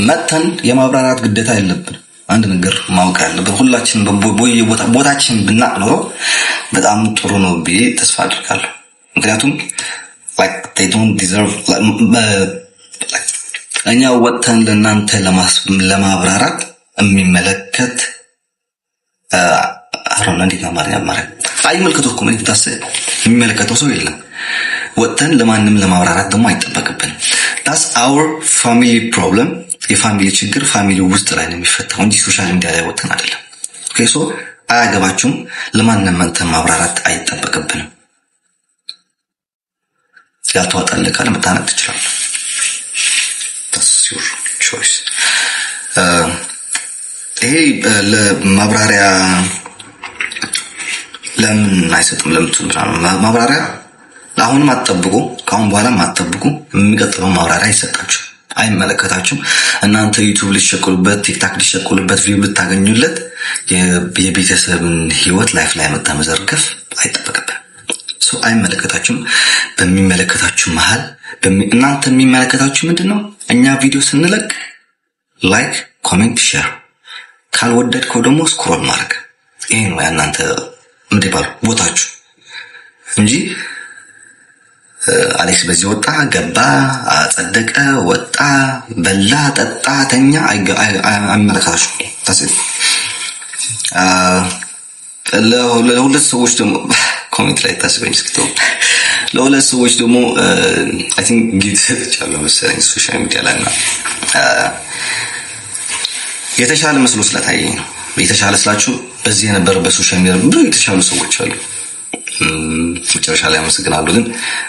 መተን የማብራራት ግዴታ የለብን። አንድ ነገር ማወቅ ያለብን ሁላችንም ቦታችን ብናቅ ኖሮ በጣም ጥሩ ነው ብዬ ተስፋ አድርጋለሁ። ምክንያቱም like they don't deserve እኛ ወጥተን ለእናንተ ለማብራራት የሚመለከት አሁን እንዴት ነው ማለት አይመለከተው እኮ ምን ታስብ የሚመለከተው ሰው የለም። ወጥተን ለማንም ለማብራራት ደግሞ አይጠበቅብንም። that's our family problem። የፋሚሊ ችግር ፋሚሊ ውስጥ ላይ ነው የሚፈታው እንጂ ሶሻል ሚዲያ ላይ ወጥተን አይደለም። ኦኬ ሶ አያገባችሁም። ለማንም ማብራራት አይጠበቅብንም። ያልተዋጣልህ ካለ መታነቅ ትችላለህ። that's your choice። ይሄ ለማብራሪያ ለምን አይሰጥም ለምትሉ ማብራሪያ አሁንም አትጠብቁ፣ ካሁን በኋላም አትጠብቁ። የሚቀጥለው ማብራሪያ አይሰጣችሁ፣ አይመለከታችሁም። እናንተ ዩቲዩብ ልትሸቅሉበት፣ ቲክታክ ልትሸቅሉበት፣ ቪው ልታገኙለት የቤተሰብን ህይወት ላይፍ ላይ መዘርገፍ አይጠበቅብንም። ሶ አይመለከታችሁም። በሚመለከታችሁ መሃል እናንተ የሚመለከታችሁ ምንድነው? እኛ ቪዲዮ ስንለቅ ላይክ፣ ኮሜንት፣ ሼር፣ ካልወደድከው ደግሞ ስክሮል ማድረግ። ይሄ ነው እናንተ ምንድነው ቦታችሁ እንጂ አሌክስ በዚህ ወጣ ገባ አጸደቀ ወጣ በላ ጠጣ ተኛ አይመለከታችሁም። ታስብ ለሁለት ሰዎች ደግሞ ኮሜንት ላይ ታስበኝ እስኪ ለሁለት ሰዎች ደግሞ አይ ቲንክ ጊፍት ሰጥቻለሁ መሰለኝ ሶሻል ሚዲያ ላይ እና የተሻለ መስሎ ስለታየኝ ነው። የተሻለ ስላችሁ በዚህ የነበረ በሶሻል ሚዲያ ብዙ የተሻሉ ሰዎች አሉ። መጨረሻ ላይ አመሰግናለሁ። ግን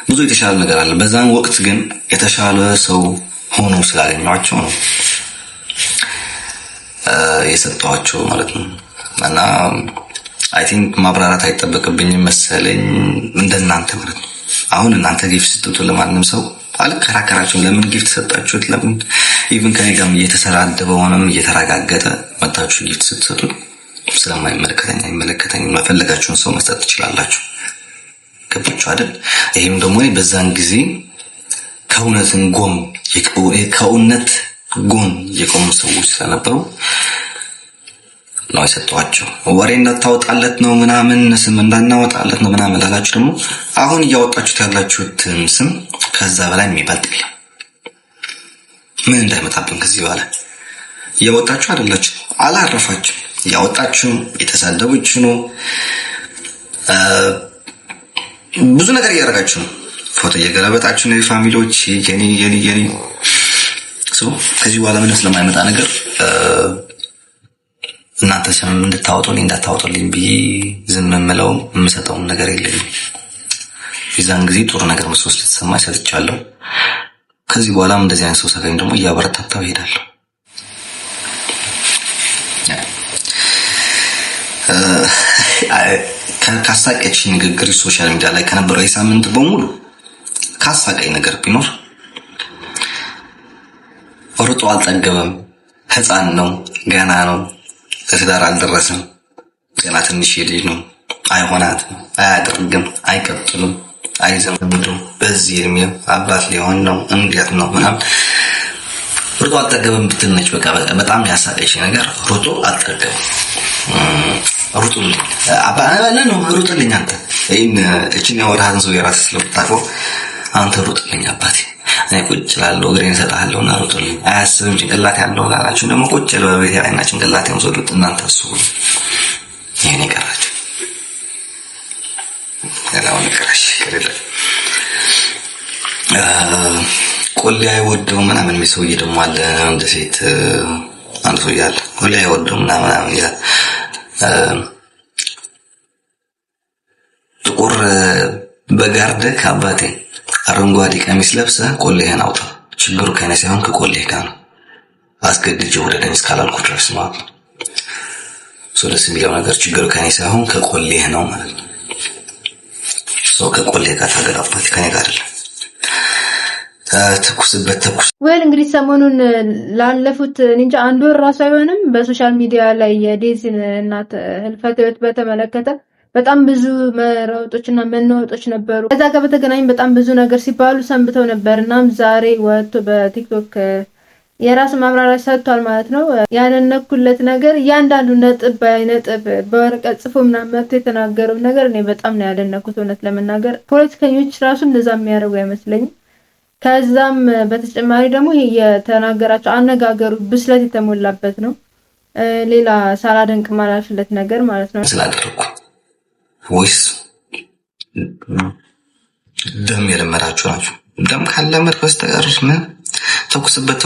ብዙ የተሻለ ነገር አለ። በዛን ወቅት ግን የተሻለ ሰው ሆኖ ስላገኘኋቸው ነው የሰጠኋቸው ማለት ነው። እና አይ ቲንክ ማብራራት አይጠበቅብኝም መሰለኝ እንደናንተ ማለት ነው። አሁን እናንተ ጊፍት ስትሰጡ ለማንም ሰው አልከራከራችሁም። ለምን ጊፍት ሰጣችሁት? ለምን ኢቭን ከኔ ጋርም እየተሰራደበ ሆነም እየተረጋገጠ መታችሁ ጊፍት ስትሰጡ ስለማይመለከተኝ አይመለከተኝም። መፈለጋችሁን ሰው መስጠት ትችላላችሁ። ገባችሁ አይደል? ይሄም ደግሞ በዛን ጊዜ ከእውነት የቆሙ ሰዎች ስለነበሩ ነው የሰጠኋቸው። ወሬ እንዳታወጣለት ነው ምናምን ስም እንዳናወጣለት ነው ምናምን ላላችሁ ደግሞ አሁን እያወጣችሁት ያላችሁትን ስም ከዛ በላይ የሚበልጥ የለም። ምን እንዳይመጣብን ከዚህ በኋላ እያወጣችሁ አይደላችሁ፣ አላረፋችሁ እያወጣችሁ የተሳደባችሁ ነው። ብዙ ነገር እያደረጋችሁ ነው። ፎቶ እየገለበጣችሁ ነው። የፋሚሊዎች የኔ ሰው ከዚህ በኋላ ምን ስለማይመጣ ነገር እናንተ ስም እንድታወጡልኝ እንዳታወጡልኝ ብዬ ዝም የምለው የምሰጠውም ነገር የለኝም። የዛን ጊዜ ጥሩ ነገር መስሎ ስለተሰማኝ ሰጥቻለሁ። ከዚህ በኋላም እንደዚህ አይነት ሰው ሳገኝ ደግሞ እያበረታታው እሄዳለሁ። ካሳቀች ንግግር ሶሻል ሚዲያ ላይ ከነበረው የሳምንት በሙሉ ካሳቀኝ ነገር ቢኖር ሩጦ አልጠገበም፣ ህፃን ነው፣ ገና ነው፣ ለትዳር አልደረሰም፣ ገና ትንሽ ልጅ ነው፣ አይሆናትም፣ አያደርግም፣ አይቀጥልም፣ አይዘምድም፣ በዚህ እድሜው አባት ሊሆን ነው፣ እንዴት ነው ምናምን ሩጦ አልጠገበም ብትነች በቃ በጣም ያሳቀች ነገር ሩጦ አልጠገበም። ሩጡልኝ አባባለ ነው ሩጡልኝ አንተ እቺን ያወራህን ሰው የራስ ስለምታውቀው አንተ ሩጡልኝ አባቴ እኔ ቁጭ እላለሁ እግሬን እሰጥሃለሁና ሩጡልኝ። አያስብም ጭንቅላት ያለው ላላችሁ ደግሞ ቁጭ በቤት ያይና ጭንቅላት የምትወዱት እናንተ እሱ ይሄን ይቀራችሁ ያለው ንቀራሽ ከሌለ ቆሌ አይወደው ምናምን የሚሰውዬ ደግሞ አለ እንደ ሴት አንድ ሰው ያለ ቆሌ አይወደው ምናምን ይላል። ጥቁር በጋርደክ አባቴ አረንጓዴ ቀሚስ ለብሰህ ቆሌህን አውጣ። ችግሩ ከኔ ሳይሆን ከቆሌህ ጋር ነው። አስገድጄ ወደ ደንስ ካላልኩ ድረስ ማለት ነው። ደስ የሚለው ነገር ችግሩ ከኔ ሳይሆን ከቆሌህ ነው ማለት ነው። ከቆሌህ ጋር ታገላባት ከኔ ጋር አይደለም። ተኩስበት እንግዲህ ሰሞኑን ላለፉት እንጃ አንድ ወር ራሱ አይሆንም በሶሻል ሚዲያ ላይ የዴዚን እናት ህልፈት በተመለከተ በጣም ብዙ መራውጦችና መናወጦች ነበሩ። ከዛ ጋር በተገናኝ በጣም ብዙ ነገር ሲባሉ ሰንብተው ነበርና ዛሬ ወጥቶ በቲክቶክ የራስ ማብራሪያ ሰጥቷል ማለት ነው። ያነነኩለት ነገር እያንዳንዱ ነጥብ በነጥብ በወረቀት ጽፎ ምናምን መጥቶ የተናገረው ነገር እኔ በጣም ነው ያደነኩት። እውነት ለመናገር ፖለቲከኞች ራሱ እንደዛ የሚያደርጉ አይመስለኝም። ከዛም በተጨማሪ ደግሞ ይሄ የተናገራቸው አነጋገሩ ብስለት የተሞላበት ነው። ሌላ ሳላደንቅ ማላልፍለት ነገር ማለት ነው ስላደረኩ ወይስ ደም የለመዳችሁ ናችሁ? ደም ካለመድ በስተቀር ምን ተኩስበት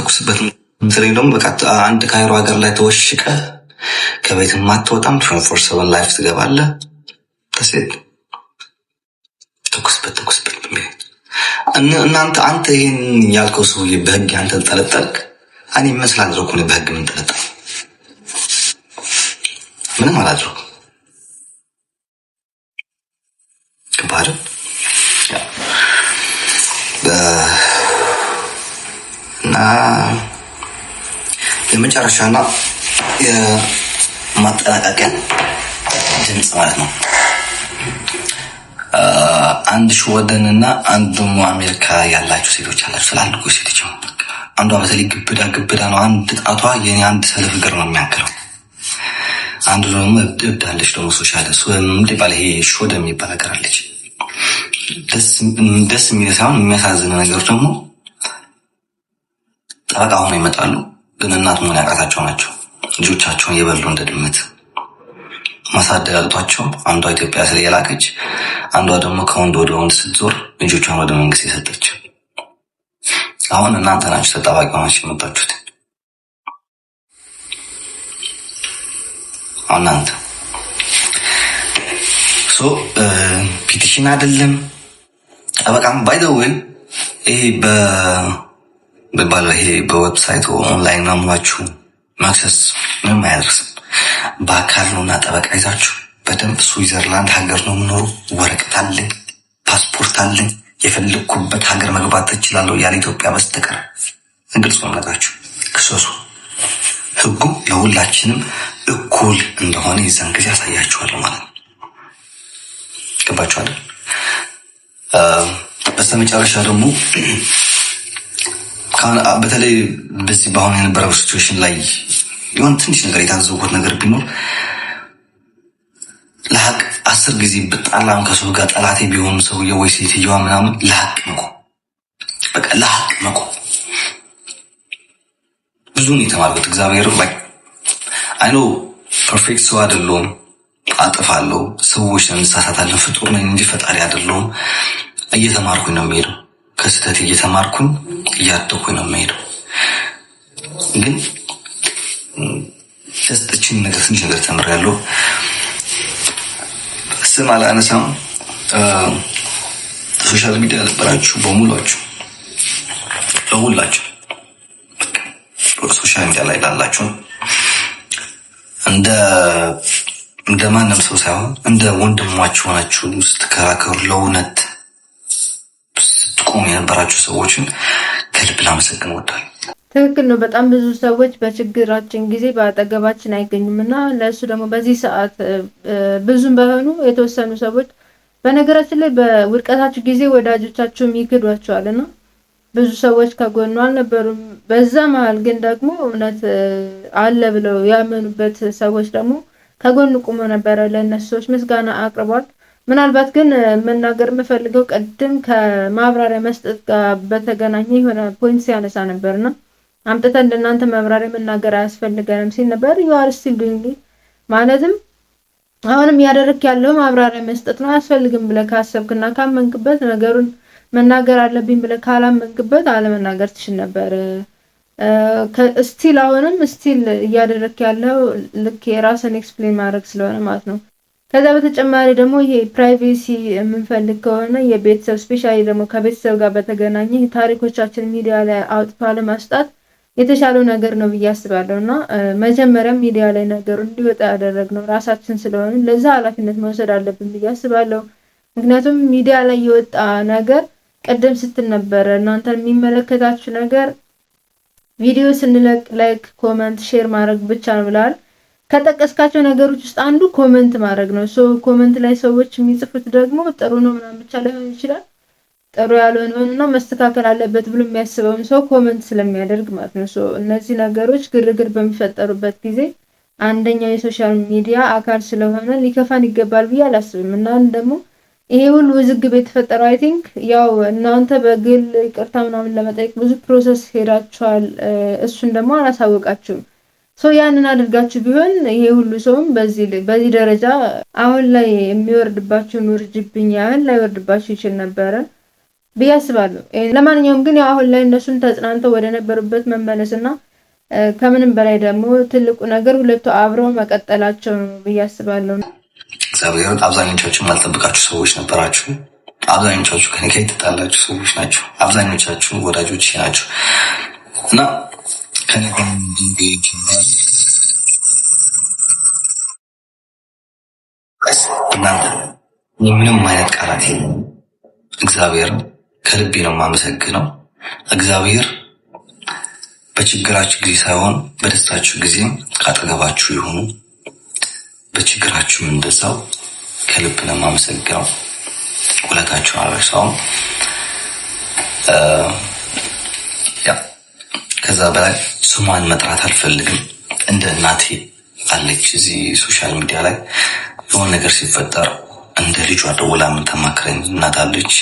ስለዚህ ደግሞ በቃ አንድ ካይሮ ሀገር ላይ ተወሽቀ ከቤት ማትወጣም 24/7 ላይፍ ትገባለህ። ተሰጥ ተኩስበት እናንተ አንተ ይሄን ያልከው ሰውዬ በህግ አንተ ተጠለጠልክ። እኔ መስላል አድርጎ ነው በህግ ምን ተጠለጠል ምንም አላድርጉ ከባድ እና የመጨረሻና የማጠናቀቂያ ድምጽ ማለት ነው። አንድ ሹወደንና አንድ ደግሞ አሜሪካ ያላችሁ ሴቶች አላችሁ ስላልኩ ሴቶች አንዷ በተለይ ግብዳ ነው። አንድ ጣቷ የኔ አንድ ሰለፍ እግር ነው የሚያክለው። አንዱ ደግሞ እብዳለች ደግሞ ሶሻል እሱ እንደባለ ይሄ ሾደ የሚባል ነገር አለች። ደስ የሚል ሳይሆን የሚያሳዝን ነገር ደግሞ ጠበቃ ሆነው ይመጣሉ፣ ግን እናት መሆን ያቃታቸው ናቸው። ልጆቻቸውን የበሉ እንደ ድመት ማሳደግ አቅቷቸው አንዷ ኢትዮጵያ ስለየላከች አንዷ ደግሞ ከወንድ ወደ ወንድ ስትዞር ልጆቿን ወደ መንግስት የሰጠች። አሁን እናንተ ናችሁ ተጣባቂ ሆናችሁ የመጣችሁት። እናንተ ፒቲሽን አይደለም ጠበቃም ባይ ዘ ወይ ይሄ በባለው ይሄ በዌብሳይት ኦንላይን ማሟችሁ ማክሰስ ምንም አያደርስም። በአካል ነውና ጠበቃ ይዛችሁ በደንብ ስዊዘርላንድ ሀገር ነው የምኖሩ፣ ወረቀት አለኝ፣ ፓስፖርት አለኝ፣ የፈለግኩበት ሀገር መግባት ትችላለሁ ያለ ኢትዮጵያ በስተቀር ግልጽ ነው ነገራችሁ። ክሰሱ። ህጉ ለሁላችንም እኩል እንደሆነ የዛን ጊዜ ያሳያችኋለሁ ማለት ነው። ገባችኋል? በስተመጨረሻ ደግሞ በተለይ በዚህ በአሁን የነበረው ሲቹዌሽን ላይ የሆነ ትንሽ ነገር የታዘብኩት ነገር ቢኖር ለሀቅ 10 ጊዜ ብጣላም ከሰው ጋር ጠላቴ ቢሆን ሰውዬ ወይ ሴትዮዋ ምናምን ለሀቅ መቆም፣ በቃ ለሀቅ መቆም። ብዙ ነው የተማርኩት። እግዚአብሔር ባይ አይ ኖ ፐርፌክት ሰው አይደለሁም፣ አጥፋለሁ፣ ሰዎች እንሳሳታለን፣ ፍጡር ነኝ እንጂ ፈጣሪ አይደለሁም። እየተማርኩኝ ነው የምሄደው፣ ከስህተት እየተማርኩኝ እያደኩኝ ነው የምሄደው። ግን ተስጥችን ነገር ትንሽ ነገር ተምሬያለሁ። ስም አላነሳም። ሶሻል ሚዲያ ነበራችሁ በሙሏችሁ ለሁላችሁ ሶሻል ሚዲያ ላይ ላላችሁ እንደ ማንም ሰው ሳይሆን እንደ ወንድማችሁ ሆናችሁ ስትከራከሩ ለእውነት ስትቆሙ የነበራችሁ ሰዎችን ከልብ ላመሰግን እወዳለሁ። ትክክል ነው። በጣም ብዙ ሰዎች በችግራችን ጊዜ በአጠገባችን አይገኙም እና ለእሱ ደግሞ በዚህ ሰዓት ብዙም ባይሆኑ የተወሰኑ ሰዎች በነገራችን ላይ በውድቀታችሁ ጊዜ ወዳጆቻችሁም ይክዷቸዋል እና ብዙ ሰዎች ከጎኑ አልነበሩም። በዛ መሀል ግን ደግሞ እውነት አለ ብለው ያመኑበት ሰዎች ደግሞ ከጎኑ ቁሞ ነበረ። ለእነሱ ሰዎች ምስጋና አቅርቧል። ምናልባት ግን መናገር የምፈልገው ቅድም ከማብራሪያ መስጠት ጋር በተገናኘ የሆነ ፖይንት ሲያነሳ ነበርና አምጥተን እንደናንተ ማብራሪያ መናገር አያስፈልገንም ሲል ነበር። ዩአር ስቲል ዱይንግ ማለትም አሁንም ያደረክ ያለው ማብራሪያ መስጠት ነው። አያስፈልግም ብለህ ካሰብክና ካመንክበት ነገሩን መናገር አለብኝ ብለህ ካላመንክበት አለመናገር ትችል ነበር። ስቲል አሁንም ስቲል እያደረክ ያለው ልክ የራስን ኤክስፕሌን ማድረግ ስለሆነ ማለት ነው። ከዛ በተጨማሪ ደግሞ ይሄ ፕራይቬሲ የምንፈልግ ከሆነ የቤተሰብ ስፔሻሊ ደግሞ ከቤተሰብ ጋር በተገናኘ ታሪኮቻችን ሚዲያ ላይ አውጥቶ ለማስጣት የተሻለው ነገር ነው ብዬ አስባለሁ እና መጀመሪያም ሚዲያ ላይ ነገሩ እንዲወጣ ያደረግነው ራሳችን ስለሆነ ለዛ ኃላፊነት መውሰድ አለብን ብዬ አስባለሁ። ምክንያቱም ሚዲያ ላይ የወጣ ነገር ቀደም ስትል ነበረ እናንተን የሚመለከታችሁ ነገር ቪዲዮ ስንለቅ ላይክ፣ ኮሜንት፣ ሼር ማድረግ ብቻ ነው ብለዋል። ከጠቀስካቸው ነገሮች ውስጥ አንዱ ኮሜንት ማድረግ ነው። ኮሜንት ላይ ሰዎች የሚጽፉት ደግሞ ጥሩ ነው ምናምን ብቻ ላይሆን ይችላል። ጥሩ ያልሆነውንና መስተካከል አለበት ብሎ የሚያስበውን ሰው ኮመንት ስለሚያደርግ ማለት ነው። እነዚህ ነገሮች ግርግር በሚፈጠሩበት ጊዜ አንደኛው የሶሻል ሚዲያ አካል ስለሆነ ሊከፋን ይገባል ብዬ አላስብም። እና ደግሞ ይሄ ሁሉ ውዝግብ የተፈጠረው አይ ቲንክ ያው እናንተ በግል ይቅርታ ምናምን ለመጠየቅ ብዙ ፕሮሰስ ሄዳችኋል። እሱን ደግሞ አላሳወቃችሁም። ያንን አድርጋችሁ ቢሆን ይሄ ሁሉ ሰውም በዚህ ደረጃ አሁን ላይ የሚወርድባችሁን ውርጅብኝ ያህል ላይወርድባችሁ ይችል ነበረ ብዬ አስባለሁ። ለማንኛውም ግን ያው አሁን ላይ እነሱን ተጽናንተው ወደ ነበሩበት መመለስና ከምንም በላይ ደግሞ ትልቁ ነገር ሁለቱ አብረው መቀጠላቸው ነው ብዬ አስባለሁ። እግዚአብሔር አብዛኞቻችሁ ማልጠብቃችሁ ሰዎች ነበራችሁ። አብዛኞቻችሁ ከኔ ጋር የተጣላችሁ ሰዎች ናቸው። አብዛኞቻችሁ ወዳጆች ናቸው እና ከኔ ጋር እናንተ ምንም አይነት ቃላት የለም። እግዚአብሔር ከልቤ ነው የማመሰግነው። እግዚአብሔር በችግራችሁ ጊዜ ሳይሆን በደስታችሁ ጊዜ ካጠገባችሁ ይሁኑ። በችግራችሁም እንደዛው ከልብ ነው የማመሰግነው። ውለታችሁን አልረሳውም። ከዛ በላይ ስሟን መጥራት አልፈልግም። እንደ እናቴ አለች እዚህ ሶሻል ሚዲያ ላይ የሆነ ነገር ሲፈጠር እንደ ልጇ ደውላ የምትማክረኝ እናት አለች።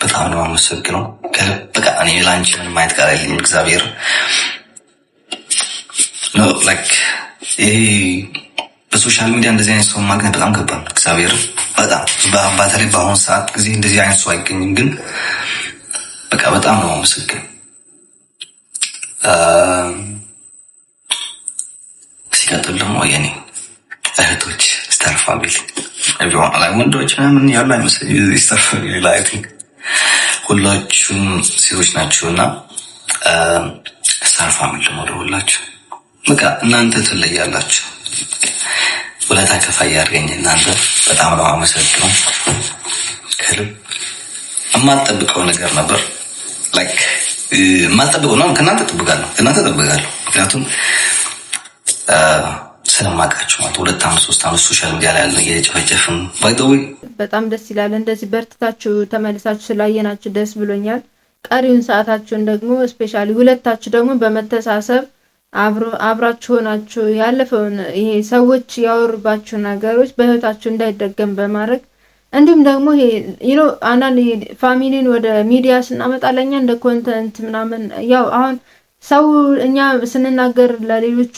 በጣም ነው የማመሰግነው ከልብ። በቃ እኔ ላንቺ ምንም ማየት ቃል የለኝም። እግዚአብሔር ነው ላይክ ይሄ በሶሻል ሚዲያ እንደዚህ አይነት ሰው ማግኘት በጣም ከባድ ነው። እግዚአብሔር በጣም በተለይ በአሁኑ ሰዓት ጊዜ እንደዚህ አይነት ሰው አይገኝም። ግን በቃ በጣም ነው የማመሰግነው። ሲቀጥል ደግሞ የኔ እህቶች ስታር ፋሚሊ ላይ ወንዶች ምናምን ያሉ አይመስለኝም። ስታር ፋሚሊ ላይ ሁላችሁም ሴቶች ናችሁና ስታር ፋሚሊ ደግሞ ሁላችሁ በቃ እናንተ ትለያላችሁ። ውለታ ከፋይ ያድርገኝ። እናንተ በጣም ነው አመሰግነው ከልብ። የማልጠብቀው ነገር ነበር ላይክ የማልጠብቀው ነው። ከእናንተ እጠብቃለሁ ምክንያቱም ስለማውቃችሁ ማለት 2 ዓመት 3 ዓመት ሶሻል ሚዲያ ላይ ያለ የጨፈጨፍን ባይተው በጣም ደስ ይላል። እንደዚህ በርትታችሁ ተመልሳችሁ ስላየናችሁ ደስ ብሎኛል። ቀሪውን ሰዓታችሁን ደግሞ ስፔሻሊ ሁለታችሁ ደግሞ በመተሳሰብ አብራችሁ ሆናችሁ ያለፈውን ይሄ ሰዎች ያወሩባችሁ ነገሮች በህይወታችሁ እንዳይደገም በማድረግ እንዲሁም ደግሞ ይሄ አንዳንድ ፋሚሊን ወደ ሚዲያ ስናመጣ ለኛ እንደ ኮንተንት ምናምን ያው አሁን ሰው እኛ ስንናገር ለሌሎቹ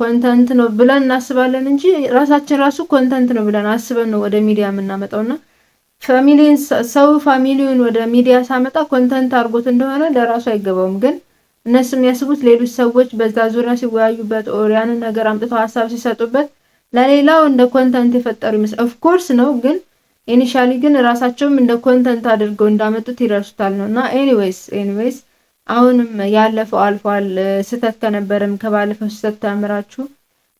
ኮንተንት ነው ብለን እናስባለን እንጂ ራሳችን ራሱ ኮንተንት ነው ብለን አስበን ነው ወደ ሚዲያ የምናመጣውና ፋሚሊውን ወደ ሚዲያ ሳመጣ ኮንተንት አድርጎት እንደሆነ ለራሱ አይገባውም። ግን እነሱ የሚያስቡት ሌሎች ሰዎች በዛ ዙሪያ ሲወያዩበት ኦር ያንን ነገር አምጥተው ሀሳብ ሲሰጡበት ለሌላው እንደ ኮንተንት የፈጠሩ ይመስላል። ኦፍ ኮርስ ነው፣ ግን ኢኒሻሊ ግን ራሳቸውም እንደ ኮንተንት አድርገው እንዳመጡት ይረሱታል ነውና ኤኒዌይስ አሁንም ያለፈው አልፏል። ስህተት ከነበረም ከባለፈው ስህተት ተምራችሁ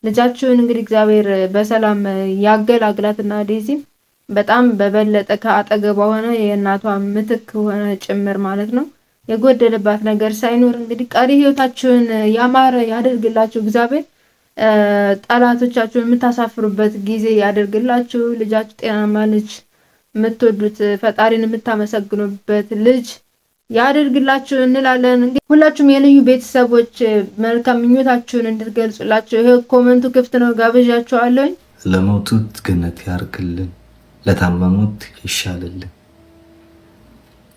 ልጃችሁን እንግዲህ እግዚአብሔር በሰላም ያገላግላትና ዴዚም በጣም በበለጠ ከአጠገቧ ሆነ የእናቷ ምትክ ሆነ ጭምር ማለት ነው የጎደለባት ነገር ሳይኖር እንግዲህ ቀሪ ህይወታችሁን ያማረ ያደርግላችሁ እግዚአብሔር። ጠላቶቻችሁን የምታሳፍሩበት ጊዜ ያደርግላችሁ። ልጃችሁ ጤናማ ልጅ፣ የምትወዱት ፈጣሪን የምታመሰግኑበት ልጅ ያደርግላችሁ እንላለን። እንግዲህ ሁላችሁም የልዩ ቤተሰቦች መልካም ምኞታችሁን እንድትገልጹላችሁ ይሄ ኮሜንቱ ክፍት ነው፣ ጋብዣችኋለሁ። ለሞቱት ገነት ያርግልን፣ ለታመሙት ይሻልልን።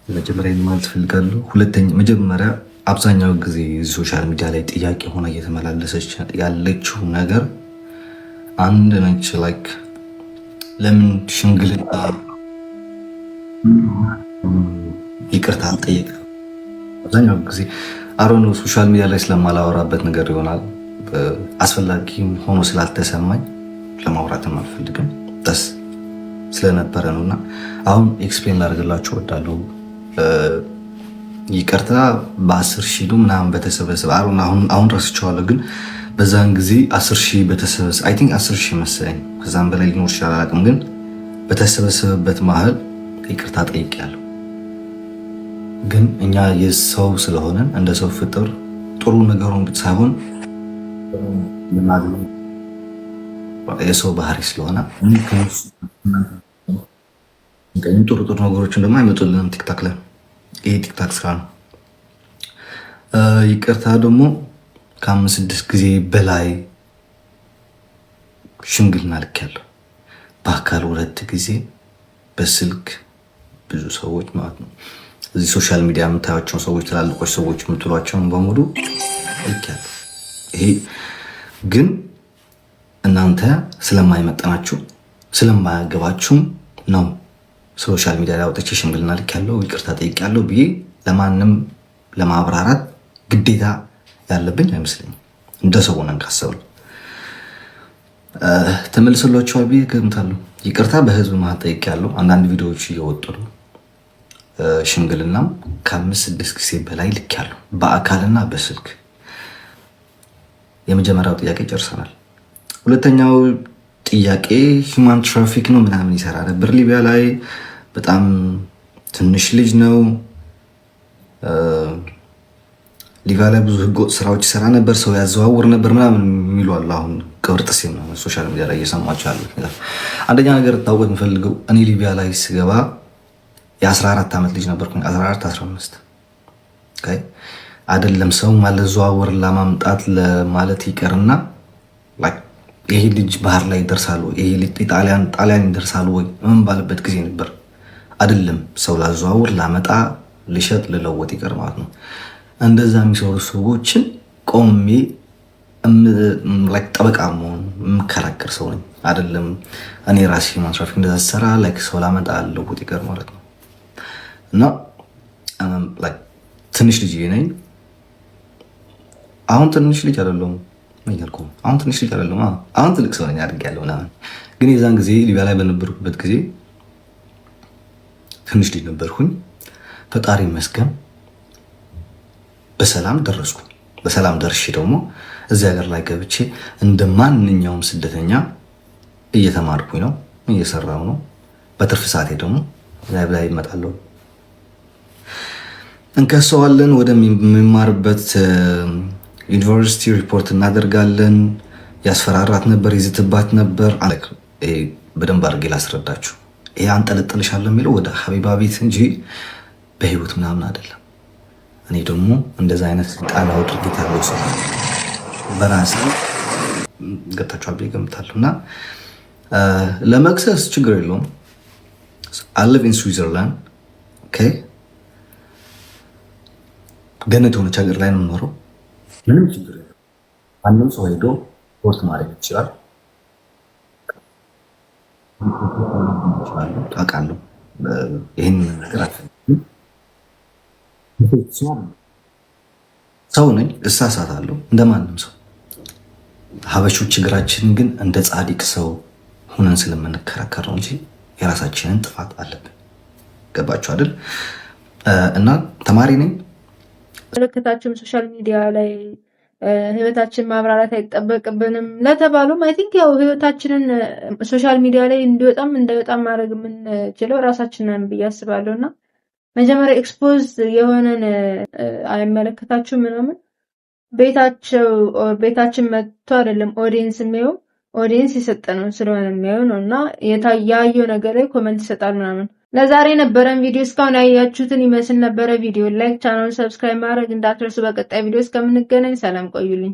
መጀመሪያ ማለት ፈልጋለሁ። ሁለተኛ መጀመሪያ አብዛኛው ጊዜ ሶሻል ሚዲያ ላይ ጥያቄ ሆና እየተመላለሰች ያለችው ነገር አንድ ነች። ላይክ ለምን ሽምግልና ይቅርታ አልጠየቅም? አብዛኛው ጊዜ አሮን ሶሻል ሚዲያ ላይ ስለማላወራበት ነገር ይሆናል። አስፈላጊ ሆኖ ስላልተሰማኝ ለማውራትም አልፈልግም ደስ ስለነበረ ነውና አሁን ኤክስፕሌን ላደርግላችሁ እወዳለሁ። ይቅርታ በ10,000 ምናምን በተሰበሰበ አሁን ረስቼዋለሁ፣ ግን በዛን ጊዜ 10,000 በተሰበሰበ አይ ቲንክ 10,000 መሰለኝ፣ ከዛም በላይ ሊኖር ይችላል አላውቅም፣ ግን በተሰበሰበበት መሀል ይቅርታ ጠይቄያለሁ። ግን እኛ የሰው ስለሆነን እንደ ሰው ፍጥር ጥሩ ነገሩን ሳይሆን የሰው ባህሪ ስለሆነ ጥሩ ነገሮችን ደግሞ አይመጡልንም ቲክታክ ላይ ይሄ ቲክታክ ስራ ነው። ይቅርታ ደግሞ ከ5-6 ጊዜ በላይ ሽምግልና ልኬያለሁ። በአካል 2 ጊዜ፣ በስልክ ብዙ ሰዎች ማለት ነው። እዚህ ሶሻል ሚዲያ የምታያቸውን ሰዎች ትላልቆች ሰዎች የምትሏቸውን በሙሉ ልኬያለሁ። ይሄ ግን እናንተ ስለማይመጠናችሁ ስለማያገባችሁም ነው ሶሻል ሚዲያ ላይ አውጥቼ ሽምግልና ልኬያለሁ ይቅርታ ጠይቄያለሁ ብዬ ለማንም ለማብራራት ግዴታ ያለብኝ አይመስለኝም። እንደ ሰው ነን ካሰብን ተመልሶላችኋል ብዬ እገምታለሁ። ይቅርታ በህዝብ መሀል ጠይቄያለሁ። አንዳንድ ቪዲዮዎች እየወጡ ነው። ሽምግልናም ከ5-6 ጊዜ በላይ ልኬያለሁ በአካልና በስልክ። የመጀመሪያው ጥያቄ ጨርሰናል። ሁለተኛው ጥያቄ ሂውማን ትራፊክ ነው ምናምን ይሰራ ነበር ሊቢያ ላይ። በጣም ትንሽ ልጅ ነው። ሊቢያ ላይ ብዙ ህገወጥ ስራዎች ይሰራ ነበር፣ ሰው ያዘዋውር ነበር ምናምን የሚሉ አሉ። አሁን ቅብርጥሴ ነው ሶሻል ሚዲያ ላይ እየሰማችሁ ያሉት ነገር። አንደኛ ነገር ታውቁት የምፈልገው እኔ ሊቢያ ላይ ስገባ የ14 ዓመት ልጅ ነበርኩኝ። 14-15 አይደለም ሰው ማለዘዋወር ለማምጣት ለማለት ይቀርና ይሄ ልጅ ባህር ላይ ይደርሳሉ፣ ይሄ ልጅ ጣሊያን ይደርሳሉ ወይ ምን ባለበት ጊዜ ነበር። አይደለም ሰው ላዘዋውር ላመጣ ልሸጥ ልለወጥ ይቀር ማለት ነው። እንደዛ የሚሰሩ ሰዎችን ቆሜ ጠበቃ መሆን የምከራከር ሰው ነኝ። አይደለም እኔ ራሴ ሂውማን ትራፊክ እንደዛ ሰራ ሰው ላመጣ ልለወጥ ይቀር ማለት ነው። እና ትንሽ ልጅ ነኝ። አሁን ትንሽ ልጅ አይደለሁም። አሁን ትንሽ ልጅ አይደለሁም። አሁን ትልቅ ሰው ነኝ አድርጌያለሁ ምናምን። ግን የዛን ጊዜ ሊቢያ ላይ በነበርኩበት ጊዜ ትንሽ ልጅ ነበርኩኝ። ፈጣሪ ይመስገን በሰላም ደረስኩኝ። በሰላም ደርሼ ደግሞ እዚህ ሀገር ላይ ገብቼ እንደ ማንኛውም ስደተኛ እየተማርኩኝ ነው፣ እየሰራው ነው። በትርፍ ሰዓቴ ደግሞ ላይ እመጣለሁ፣ እንከሰዋለን፣ ወደሚማርበት ዩኒቨርሲቲ ሪፖርት እናደርጋለን። ያስፈራራት ነበር፣ ይዝትባት ነበር። በደንብ አድርጌ ላስረዳችሁ። ይሄ አንጠለጥልሻለሁ የሚለው ወደ ሀቢባ ቤት እንጂ በህይወት ምናምን አይደለም። እኔ ደግሞ እንደዛ አይነት ጣላው ድርጊት ያለው ሰው በራሴ ገብታችኋል ብዬ እገምታለሁ። እና ለመክሰስ ችግር የለውም። I live in Switzerland ገነት የሆነች ሀገር ላይ ነው የምኖረው። ምንም ችግር የለም። ማንም ሰው ሄዶ ፖስት ማድረግ ይችላል። አውቃለሁ ይህን ነገር ሰው ነኝ፣ እሳሳታለሁ እንደማንም ሰው። ሀበሾች ችግራችን ግን እንደ ጻድቅ ሰው ሁነን ስለምንከራከር ነው እንጂ የራሳችንን ጥፋት አለብን። ገባችሁ አይደል? እና ተማሪ ነኝ። መለከታችሁም ሶሻል ሚዲያ ላይ ህይወታችን ማብራራት አይጠበቅብንም ለተባሉም አይ ቲንክ ያው ህይወታችንን ሶሻል ሚዲያ ላይ እንዲወጣም እንዳይወጣም ማድረግ የምንችለው ራሳችንን ብዬ አስባለሁና መጀመሪያ ኤክስፖዝ የሆነን አይመለከታችሁ ምናምን ቤታችን መጥቶ አይደለም ኦዲየንስ የሚያየው ኦዲየንስ የሰጠነው ስለሆነ የሚያየው ነው። እና ያየው ነገር ላይ ኮሜንት ይሰጣል ምናምን። ለዛሬ ነበረን ቪዲዮ እስካሁን ያያችሁትን ይመስል ነበረ። ቪዲዮ ላይክ፣ ቻናሉን ሰብስክራይብ ማድረግ እንዳትረሱ። በቀጣይ ቪዲዮ እስከምንገናኝ ሰላም ቆዩልኝ።